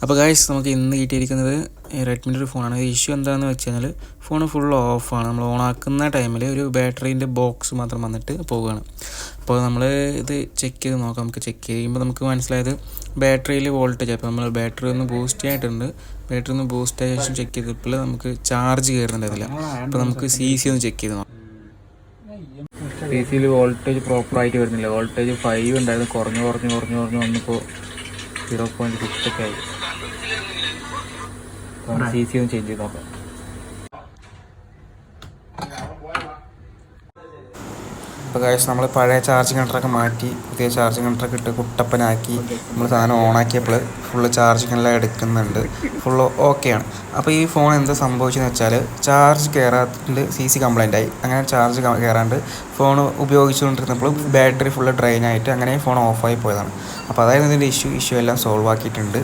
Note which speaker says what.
Speaker 1: അപ്പോൾ ഗൈസ് നമുക്ക് ഇന്ന് കിട്ടിയിരിക്കുന്നത് റെഡ്മിൻ്റെ ഒരു ഫോണാണ്. ഇഷ്യൂ എന്താണെന്ന് വെച്ച് കഴിഞ്ഞാൽ ഫോൺ ഫുൾ ഓഫാണ്. നമ്മൾ ഓണാക്കുന്ന ടൈമിൽ ഒരു ബാറ്ററീൻ്റെ ബോക്സ് മാത്രം വന്നിട്ട് പോവുകയാണ്. അപ്പോൾ നമ്മൾ ഇത് ചെക്ക് ചെയ്ത് നോക്കാം. നമുക്ക് ചെക്ക് ചെയ്യുമ്പോൾ നമുക്ക് മനസ്സിലായത് ബാറ്ററിയിൽ വോൾട്ടേജ്. അപ്പോൾ നമ്മൾ ബാറ്ററി ഒന്ന് ബൂസ്റ്റ് ആയിട്ടുണ്ട്. ബാറ്ററി ഒന്ന് ബൂസ്റ്റ് ആയ ശേഷം ചെക്ക് ചെയ്തപ്പോൾ നമുക്ക് ചാർജ് കയറുന്നുണ്ടായിരുന്നില്ല. അപ്പോൾ നമുക്ക് CC ഒന്ന് ചെക്ക് ചെയ്ത് നോക്കാം. CCയിൽ വോൾട്ടേജ് പ്രോപ്പറായിട്ട് വരുന്നില്ല. വോൾട്ടേജ് 5 ഉണ്ടായിരുന്നു, കുറഞ്ഞ് വന്നിപ്പോൾ 0.6 ഒക്കെ ആയി. CC ഒന്ന് ചേഞ്ച് ചെയ്ത് നോക്കാം. അപ്പോൾ ഗൈസ് നമ്മൾ പഴയ ചാർജിങ് കണ്ടറൊക്കെ മാറ്റി പുതിയ ചാർജിങ് കണ്ടറൊക്കെ ഇട്ട് കുട്ടപ്പനാക്കി നമ്മൾ സാധനം ഓണാക്കിയപ്പോൾ ഫുള്ള് ചാർജിങ് എല്ലാം എടുക്കുന്നുണ്ട്. ഫുള്ള് ഓക്കെയാണ്. അപ്പോൾ ഈ ഫോൺ എന്താ സംഭവിച്ചതെന്ന് വെച്ചാൽ ചാർജ് കയറാണ്ട് CC കംപ്ലൈൻ്റ് ആയി. അങ്ങനെ ചാർജ് കയറാണ്ട് ഫോൺ ഉപയോഗിച്ചുകൊണ്ടിരുന്നപ്പോൾ ബാറ്ററി ഫുള്ള് ഡ്രെയിൻ ആയിട്ട് അങ്ങനെ ഫോൺ ഓഫായി പോയതാണ്. അപ്പോൾ അതായത് ഇതിൻ്റെ ഇഷ്യൂ എല്ലാം സോൾവ് ആക്കിയിട്ടുണ്ട്.